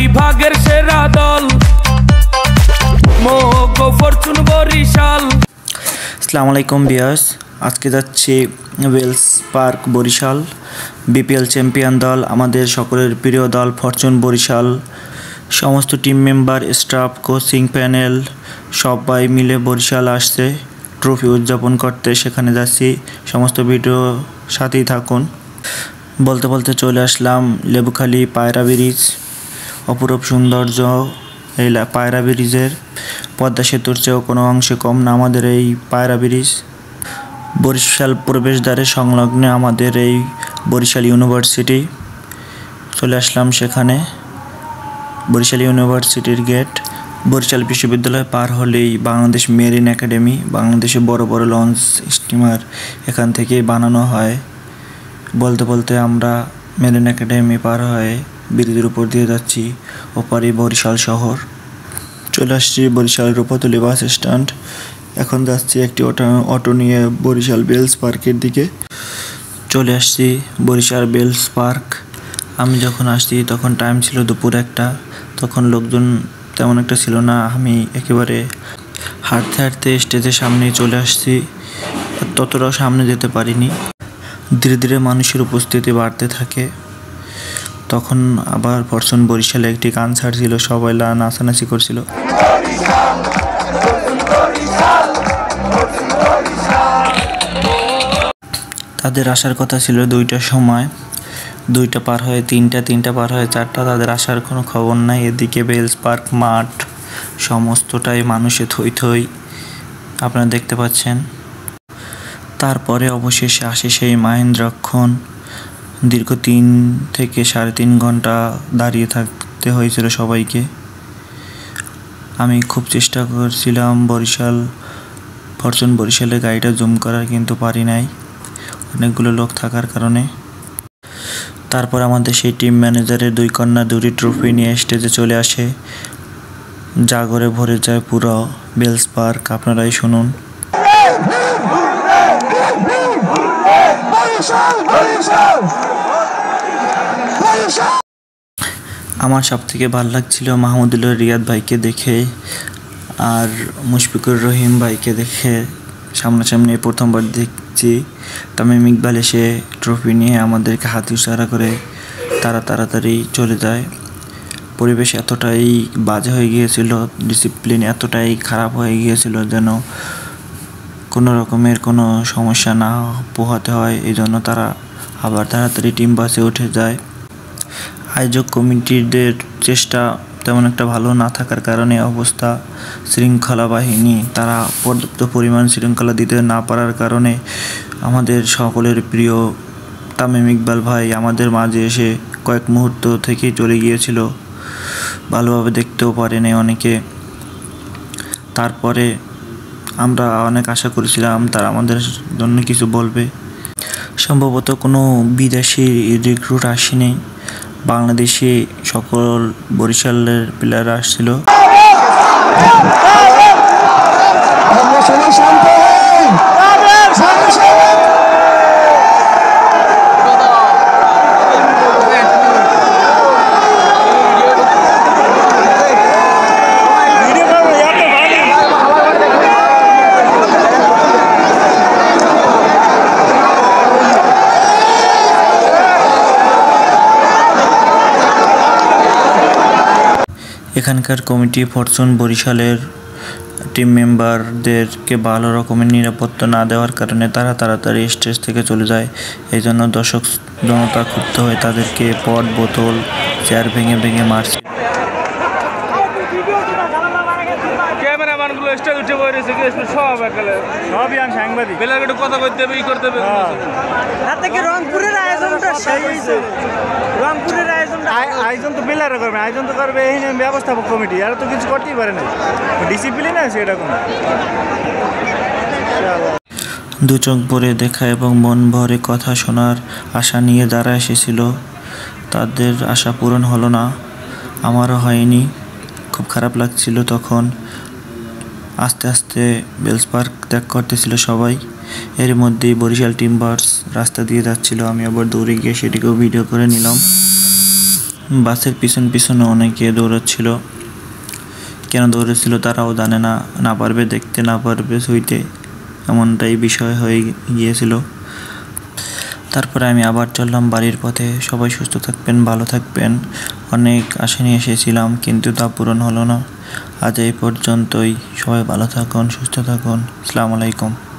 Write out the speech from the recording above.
বিভাগের সেরা দল মোগো ফরচুন বরিশাল। আসসালামু আলাইকুম ভিউয়ার্স, আজকে যাচ্ছি Wells Park Barishal. BPL champion দল, আমাদের সকলের প্রিয় দল ফরচুন বরিশাল। সমস্ত team member, staff, coaching panel সবাই মিলে বরিশাল আসছে ট্রফি উদযাপন করতে। সেখানে যাচ্ছি, সমস্ত ভিডিও সাথেই থাকুন। বলতে বলতে চলে আসলাম লেবুখালী পায়রা ব্রিজ। অপরূপ সৌন্দর্য এই পায়রা ব্রিজের, পদ্মা সেতুর চেয়েও কোনো অংশে কম না আমাদের এই পায়রা ব্রিজ। বরিশাল প্রবেশদ্বারে সংলগ্নে আমাদের এই বরিশাল ইউনিভার্সিটি। চলে আসলাম সেখানে, বরিশাল ইউনিভার্সিটির গেট। বরিশাল বিশ্ববিদ্যালয় পার হলেই বাংলাদেশ মেরিন একাডেমি। বাংলাদেশে বড় বড় লঞ্চ, স্টিমার এখান থেকেই বানানো হয়। বলতে বলতে আমরা মেরিন একাডেমি পার হয়ে ব্রিজের উপর দিয়ে যাচ্ছি, ওপারে বরিশাল শহর। চলে আসছি বরিশাল রূপাতলী বাস স্ট্যান্ড। এখন যাচ্ছি একটি অটো নিয়ে বরিশাল বেলস পার্কের দিকে। চলে আসছি বরিশাল বেলস পার্ক। আমি যখন আসছি তখন টাইম ছিল দুপুর 1টা। তখন লোকজন তেমন একটা ছিল না। আমি একেবারে হাঁটতে হাঁটতে স্টেজের সামনে চলে আসছি, ততটাও সামনে যেতে পারিনি। ধীরে ধীরে মানুষের উপস্থিতি বাড়তে থাকে। তখন আবার ফরচুন বরিশালে একটি কনসার্ট ছিল, সবাই নাচানাচি করছিল। তাদের আসার কথা ছিল 2টার সময়, 2টা পার হয়ে 3টা, 3টা পার হয়ে 4টা। তাদের আসার কোনো খবর নাই। এদিকে বেলস পার্ক মাঠ সমস্তটাই মানুষে থই থই, আপনারা দেখতে পাচ্ছেন। তারপরে অবশেষে আসে সেই মাহেন্দ্রক্ষণ। দীর্ঘ 3 থেকে 3.5 ঘন্টা দাঁড়িয়ে থাকতে হয়েছিল সবাইকে। আমি খুব চেষ্টা করছিলাম ফরচুন বরিশালের গাড়িটা জুম করার, কিন্তু পারি নাই অনেকগুলো লোক থাকার কারণে। তারপর আমাদের সেই টিম ম্যানেজারের 2 কন্যা 2টি ট্রফি নিয়ে স্টেজে চলে আসে। জাগরে ভরে যায় পুরো বেলস পার্ক, আপনারাই শুনুন। আমার সবথেকে ভালো লাগছিল মাহমুদুল্লাহ রিয়াদ ভাইকে দেখে আর মুশফিকুর রহিম ভাইকে দেখে। সামনাসামনি প্রথমবার দেখছি। তামিম ইকবাল এসে ট্রফি নিয়ে আমাদেরকে হাত ইশারা করে তারা তাড়াতাড়ি চলে যায়। পরিবেশ এতটাই বাজে হয়ে গিয়েছিল, ডিসিপ্লিন এতটাই খারাপ হয়ে গিয়েছিল যেন কোনো রকমের কোনো সমস্যা না পোহাতে হয়। এই জন্য তারা আবার তাড়াতাড়ি টিম বাসে উঠে যায়। আয়োজক কমিটিদের চেষ্টা তেমন একটা ভালো না থাকার কারণে অবস্থা। শৃঙ্খলা বাহিনী তারা পর্যাপ্ত পরিমাণ শৃঙ্খলা দিতে না পারার কারণে আমাদের সকলের প্রিয় তামিম ইকবাল ভাই আমাদের মাঝে এসে কয়েক মুহূর্ত থেকেই চলে গিয়েছিল। ভালোভাবে দেখতেও পারেনি অনেকে। তারপরে আমরা অনেক আশা করেছিলাম তারা আমাদের জন্য কিছু বলবে। সম্ভবত কোনো বিদেশি রিক্রুট আসেনি, বাংলাদেশি সকল বরিশালের প্লেয়ার আসছিল। এখানকার কমিটি ফরচুন বরিশালের টিম মেম্বারদেরকে ভালো রকমের নিরাপত্তা না দেওয়ার কারণে তারা তাড়াতাড়ি স্টেজ থেকে চলে যায়। এই জন্য দর্শক জনতা ক্ষুব্ধ হয়ে তাদেরকে পট, বোতল, চেয়ার ভেঙে ভেঙে মারছে। আয়োজন তো প্লেয়াররা করবে, আয়োজন তো করবে এই ব্যবস্থাপক কমিটি, আর তো কিছু করতেই পারে না। ডিসিপ্লিন আছে এরকম। 2 চোখ ভরে দেখা এবং মন ভরে কথা শোনার আশা নিয়ে যারা এসেছিল তাদের আশা পূরণ হলো না, আমারও হয়নি। খুব খারাপ লাগছিল তখন। আস্তে আস্তে বেলস পার্ক ত্যাগ করতেছিল সবাই। এর মধ্যেই বরিশাল টিম্বার্স রাস্তা দিয়ে যাচ্ছিল। আমি আবার দৌড়ে গিয়ে সেটিকেও ভিডিও করে নিলাম। বাসের পিছনে অনেকে দৌড়াচ্ছিল। কেন দৌড়াচ্ছিল তারাও জানে না, না পারবে দেখতে, না পারবে শুইতে, এমনটাই বিষয় হয়ে গিয়েছিল। তারপরে আমি আবার চললাম বাড়ির পথে। সবাই সুস্থ থাকবেন, ভালো থাকবেন। অনেক আশা নিয়ে এসেছিলাম, কিন্তু তা পূরণ হলো না। আজ এই পর্যন্তই। সবাই ভালো থাকুন, সুস্থ থাকুন। আসসালামু আলাইকুম।